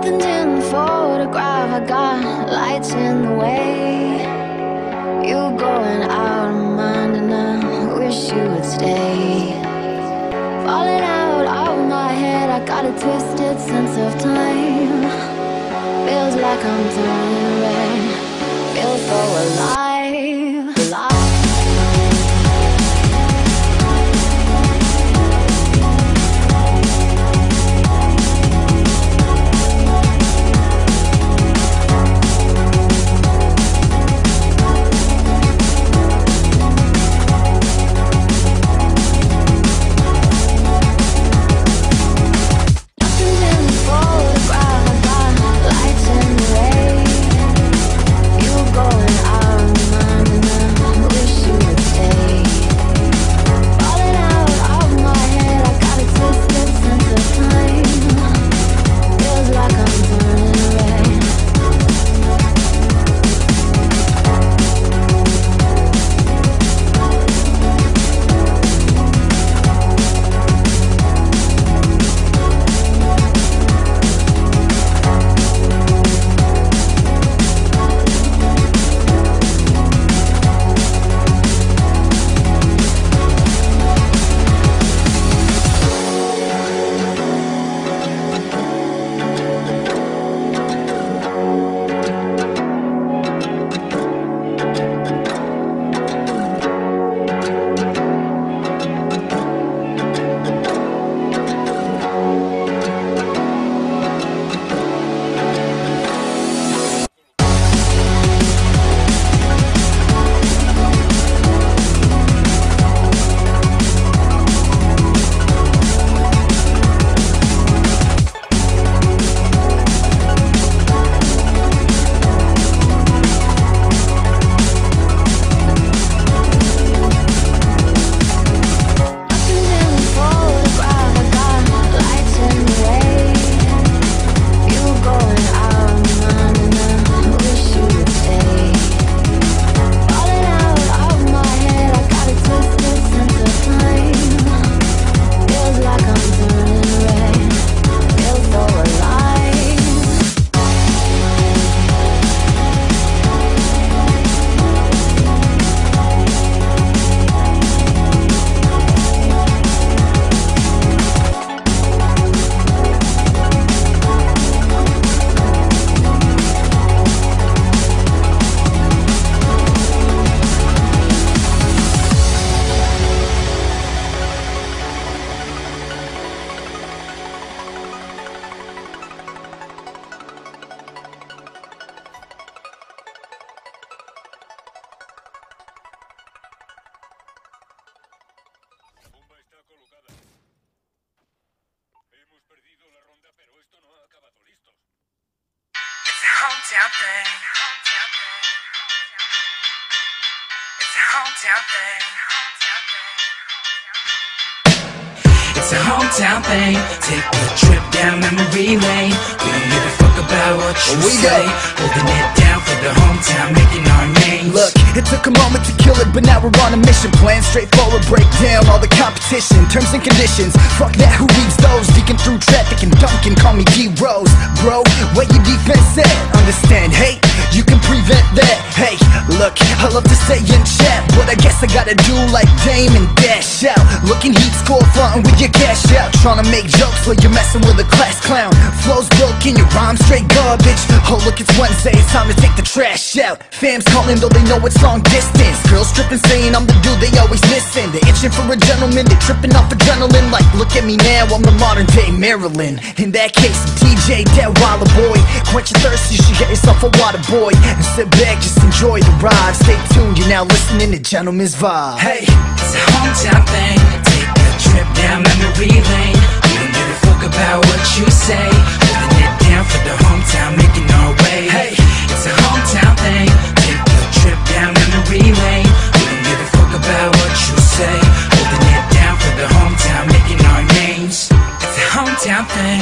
Nothing's in the photograph, I got lights in the way. You going out of mind and I wish you would stay. Falling out of my head, I got a twisted sense of time. Feels like I'm turning red, feels so alive, alive. Hometown thing. It's a hometown thing. It's a hometown thing. Take a trip down memory lane. We don't give a fuck about what you say. Holding it down for the hometown, making our names. Look, it took a moment to kill it, but now we're on a mission. Plan straightforward, break down all the competition. Terms and conditions, fuck that, who reads those? Deacon through traffic and Duncan, call me D-Rose. Bro, where your defense at? Understand, hey, you can prevent that. Hey, look, I love to stay in chat, but I guess I gotta do like Dame and dash out. Looking heat score, frontin' with your cash out. Tryna make jokes like you're messing with a class clown. Flows broken, your rhyme straight garbage. Oh look, it's Wednesday, it's time to take the trash out. Fams calling though they know it's long distance. Girls tripping saying I'm the dude they always missing. They itching for a gentleman, they tripping off adrenaline. Like look at me now, I'm the modern day Marilyn. In that case, I'm TJ, that wilder boy. Quench your thirst, you should get yourself a water boy. And sit back, just enjoy the ride. Stay tuned, you're now listening to Gentleman's Vibe. Hey, it's a hometown thing. Take a trip down memory lane. We don't give a fuck about what you say. Holding it down for the hometown, making our way. Hey, it's a hometown thing. Take a trip down memory lane. We don't give a fuck about what you say. Holding it down for the hometown, making our names. It's a hometown thing.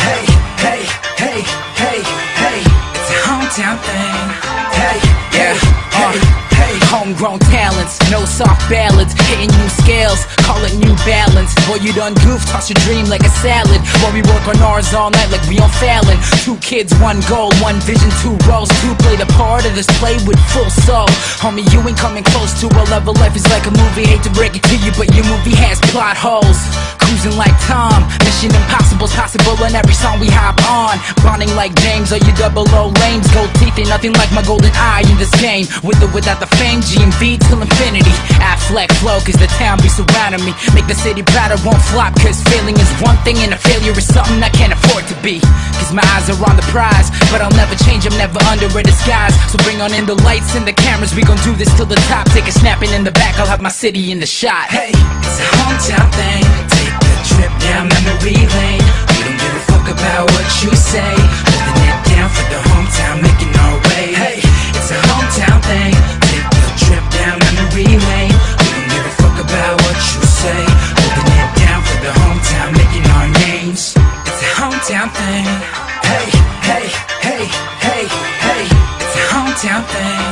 Hey, hey, hey, hey, hey. It's a hometown thing. Hey, yeah, hey, hey. Homegrown talents, no soft ballads, hitting new scales, call it new balance. Boy, you done goofed, toss your dream like a salad while we work on ours all night like we on Fallon. 2 kids, 1 goal, 1 vision, 2 roles. 2 play the part of this play with full soul. Homie, you ain't coming close to a level. Life is like a movie, hate to break it to you, but your movie has plot holes. Cruising like Tom, Mission Impossible's possible in every song we hop on. Bonding like James, or you double O lames. Gold teeth ain't nothing like my golden eye in this game. With or without the fame, GMV till infinity. Affleck flow, cause the town be surrounding me. Make the city proud, it won't flop, cause failing is one thing and a failure is something I can't afford to be. Cause my eyes are on the prize, but I'll never change, I'm never under a disguise. So bring on in the lights and the cameras, we gon' do this till the top. Take a snap and in the back, I'll have my city in the shot. Hey, it's a hometown thing. Take a trip down memory lane. We don't give a fuck about what you say. Holding it down for the hometown, making our way. Hey, it's a hometown thing. Take a trip down memory lane. We don't give a fuck about what you say. Holding it down for the hometown, making our names. It's a hometown thing. Hey, hey, hey, hey, hey. It's a hometown thing.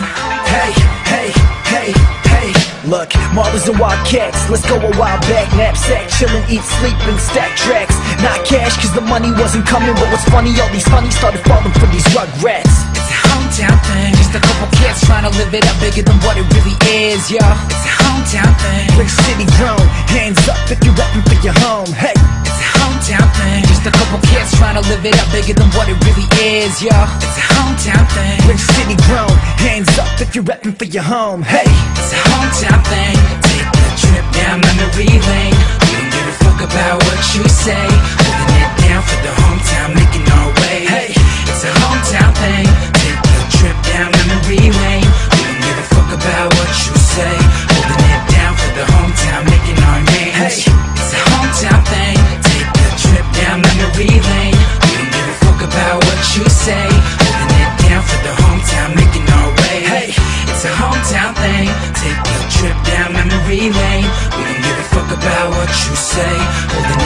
Hey, hey, hey, hey. look, Marlins and Wildcats, let's go a while back. Knapsack, chillin', eat, sleep, and stack tracks. Not cash, cause the money wasn't coming. But what's funny, all these honeys started falling for these rugrats. It's a hometown thing. Just a couple kids trying to live it up bigger than what it really is, yo. It's a hometown thing. Brick City grown, hands up if you're rapping for your home. Hey, it's a hometown thing. Just a couple kids trying to live it up bigger than what it really is, yo. It's a hometown thing. Brick City grown, hands up if you're rapping for your home. Hey, it's a hometown thing. Take a trip down memory lane. We don't give a fuck about what you say. Holding it down for the hometown, making our way. Hey, it's a hometown thing. Take a trip down memory lane. We don't give a fuck about what you say. Holding it down for the hometown, making our names. Hey, it's a hometown thing. Take a trip down memory lane. We don't give a fuck about what you say. Holding it down for the hometown, making our way. Hey, it's a hometown thing. Take a trip down memory lane. We don't give a fuck about what you say. Holding